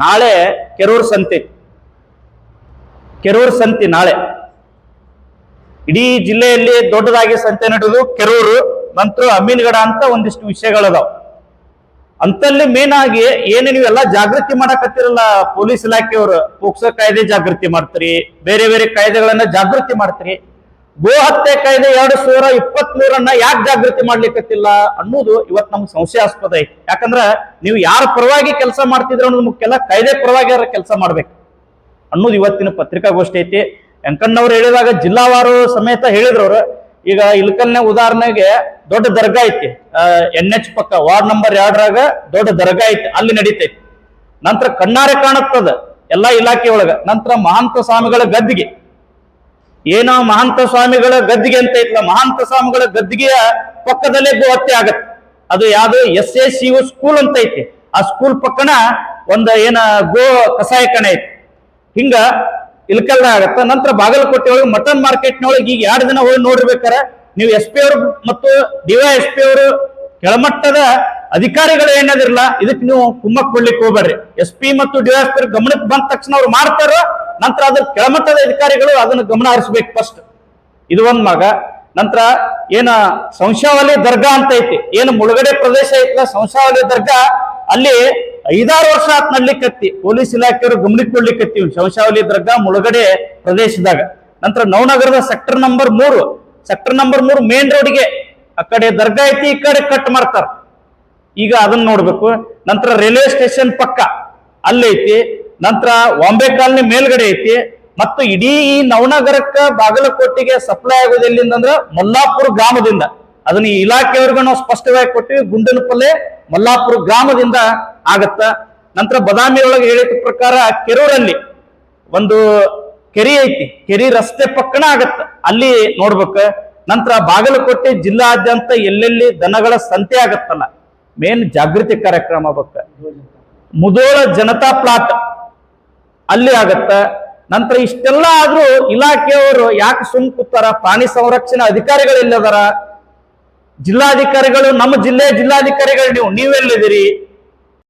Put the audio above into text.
ನಾಳೆ ಕೆರೂರು ಸಂತೆ. ಕೆರೂರು ಸಂತೆ ನಾಳೆ ಇಡೀ ಜಿಲ್ಲೆಯಲ್ಲಿ ದೊಡ್ಡದಾಗಿ ಸಂತೆ ನಡೆದು ಕೆರೂರು ನಂತರ ಅಮೀನ್ಗಡ ಅಂತ ಒಂದಿಷ್ಟು ವಿಷಯಗಳದಾವ್. ಅಂತಲ್ಲಿ ಮೇನ್ ಆಗಿ ಏನು ನೀವೆಲ್ಲ ಜಾಗೃತಿ ಮಾಡಕತ್ತಿರಲ್ಲ, ಪೊಲೀಸ್ ಇಲಾಖೆಯವರು ಪೋಕ್ಸೋ ಕಾಯ್ದೆ ಜಾಗೃತಿ ಮಾಡ್ತೀರಿ, ಬೇರೆ ಬೇರೆ ಕಾಯ್ದೆಗಳನ್ನ ಜಾಗೃತಿ ಮಾಡ್ತೀರಿ. ಗೋ ಹತ್ಯೆ ಕಾಯ್ದೆ 2023 ಯಾಕೆ ಜಾಗೃತಿ ಮಾಡ್ಲಿಕ್ಕತ್ತಿಲ್ಲ ಅನ್ನೋದು ಇವತ್ತು ನಮ್ಗೆ ಸಂಶಯಾಸ್ಪದ ಐತಿ. ಯಾಕಂದ್ರ ನೀವು ಯಾರ ಪರವಾಗಿ ಕೆಲಸ ಮಾಡ್ತಿದ್ರ ಅನ್ನೋದು ಮುಖ್ಯಲ್ಲ, ಕಾಯ್ದೆ ಪರವಾಗಿ ಕೆಲಸ ಮಾಡ್ಬೇಕು ಅನ್ನೋದು ಇವತ್ತಿನ ಪತ್ರಿಕಾಗೋಷ್ಠಿ ಐತಿ. ವೆಂಕಣ್ಣವ್ರು ಹೇಳಿದಾಗ ಜಿಲ್ಲಾವಾರು ಸಮೇತ ಹೇಳಿದ್ರವ್ರು. ಈಗ ಇಲ್ಕಲ್ನ ಉದಾಹರಣೆಗೆ ದೊಡ್ಡ ದರ್ಗಾ ಐತಿ, NH ಪಕ್ಕ ವಾರ್ಡ್ ನಂಬರ್ 2ರಾಗ ದೊಡ್ಡ ದರ್ಗಾ ಐತಿ, ಅಲ್ಲಿ ನಡೀತೈತಿ. ನಂತರ ಕಣ್ಣಾರೆ ಕಾಣುತ್ತದ ಎಲ್ಲಾ ಇಲಾಖೆ ಒಳಗ. ನಂತರ ಮಹಾಂತ ಸ್ವಾಮಿಗಳ ಗದ್ದಿಗೆ, ಏನೋ ಮಹಾಂತ ಸ್ವಾಮಿಗಳ ಗದ್ದಿಗೆ ಅಂತ ಐತ್ಲ, ಮಹಾಂತ ಸ್ವಾಮಿಗಳ ಗದ್ದಿಗೆಯ ಪಕ್ಕದಲ್ಲೇ ಗೋ ಹತ್ಯೆ ಆಗತ್ತೆ. ಅದು ಯಾವ್ದು SACU ಸ್ಕೂಲ್ ಅಂತ ಐತಿ, ಆ ಸ್ಕೂಲ್ ಪಕ್ಕನ ಒಂದ್ ಏನ ಗೋ ಕಸಾಯಖಾನೆ ಐತಿ. ಹಿಂಗ ಇಲ್ಕಲ್ನ ಆಗತ್ತ. ನಂತರ ಬಾಗಲಕೋಟೆ ಒಳಗೆ ಮಟನ್ ಮಾರ್ಕೆಟ್ನೊಳಗೆ ಈಗ 2 ದಿನ ಹೋಗಿ ನೋಡಿರ್ಬೇಕಾರೆ ನೀವು SP ಅವರು ಮತ್ತು DYSP ಅವರು ಕೆಳಮಟ್ಟದ ಅಧಿಕಾರಿಗಳು ಏನದಿರಲ್ಲ, ಇದಕ್ಕೆ ನೀವು ಕುಮ್ಮಕ್ ಕೊಡ್ಲಿಕ್ಕೆ ಹೋಗ್ಬೇಡ್ರಿ. SP ಮತ್ತು DYSP ಗಮನಕ್ಕೆ ಬಂದ ತಕ್ಷಣ ಅವ್ರು ಮಾಡ್ತಾರ, ನಂತರ ಅದ್ರ ಕೆಳಮಟ್ಟದ ಅಧಿಕಾರಿಗಳು ಅದನ್ನ ಗಮನ ಹರಿಸ್ಬೇಕು ಫಸ್ಟ್. ಇದು ಒಂದ್ ಮಗ. ನಂತರ ಏನ ಸಂಶಾವಲಿ ದರ್ಗಾ ಅಂತ ಐತಿ, ಏನು ಮುಳುಗಡೆ ಪ್ರದೇಶ ಐತಲ್ಲ ಸಂಶಾವಲಿ ದರ್ಗಾ, ಅಲ್ಲಿ 5-6 ವರ್ಷ ಆತ್ ನಡ್ಲಿಕ್ಕತ್ತಿ. ಪೊಲೀಸ್ ಇಲಾಖೆಯವರು ಗಮನಕ್ಕೆ ಕೊಡ್ಲಿಕ್ಕತ್ತಿ ಸಂಶಾವಲಿ ದರ್ಗಾ ಮುಳುಗಡೆ ಪ್ರದೇಶದಾಗ. ನಂತರ ನವನಗರದ ಸೆಕ್ಟರ್ ನಂಬರ್ 3 ಮೇನ್ ರೋಡ್ಗೆ ಆ ಕಡೆ ದರ್ಗಾ ಐತಿ, ಈ ಕಡೆ ಕಟ್ ಮಾಡ್ತಾರ. ಈಗ ಅದನ್ನ ನೋಡ್ಬೇಕು. ನಂತರ ರೈಲ್ವೆ ಸ್ಟೇಷನ್ ಪಕ್ಕ ಅಲ್ಲೈತಿ. ನಂತರ ಬಾಂಬೆ ಕಾಲನಿ ಮೇಲ್ಗಡೆ ಐತಿ. ಮತ್ತು ಇಡೀ ಈ ನವನಗರಕ್ಕ ಬಾಗಲಕೋಟೆಗೆ ಸಪ್ಲೈ ಆಗೋದು ಎಲ್ಲಿಂದ ಮಲ್ಲಾಪುರ ಗ್ರಾಮದಿಂದ. ಅದನ್ನ ಈ ಇಲಾಖೆಯವ್ರಿಗೂ ನಾವು ಸ್ಪಷ್ಟವಾಗಿ ಕೊಟ್ಟಿವಿ, ಗುಂಡನಪಲ್ಲೆ ಮಲ್ಲಾಪುರ ಗ್ರಾಮದಿಂದ ಆಗತ್ತ. ನಂತರ ಬದಾಮಿ ಒಳಗೆ ಹೇಳಿದ ಪ್ರಕಾರ ಕೆರೂರಲ್ಲಿ ಒಂದು ಕೆರಿ ಐತಿ, ಕೆರಿ ರಸ್ತೆ ಪಕ್ಕನ ಆಗತ್ತ, ಅಲ್ಲಿ ನೋಡ್ಬೇಕ. ನಂತರ ಬಾಗಲಕೋಟೆ ಜಿಲ್ಲಾದ್ಯಂತ ಎಲ್ಲೆಲ್ಲಿ ದನಗಳ ಸಂತೆ ಆಗತ್ತಲ್ಲ, ಮೇನ್ ಜಾಗೃತಿ ಕಾರ್ಯಕ್ರಮ ಆಗ್ಬೇಕ. ಮುದೋಳ ಜನತಾ ಪ್ಲಾಟ್ ಅಲ್ಲಿ ಆಗತ್ತ. ನಂತರ ಇಷ್ಟೆಲ್ಲ ಆದ್ರೂ ಇಲಾಖೆಯವರು ಯಾಕೆ ಸುಮ್ ಕೂತಾರ? ಪ್ರಾಣಿ ಸಂರಕ್ಷಣಾ ಅಧಿಕಾರಿಗಳು ಎಲ್ಲದಾರ? ಜಿಲ್ಲಾಧಿಕಾರಿಗಳು, ನಮ್ಮ ಜಿಲ್ಲೆಯ ಜಿಲ್ಲಾಧಿಕಾರಿಗಳು ನೀವೆಲ್ಲಿದ್ದೀರಿ?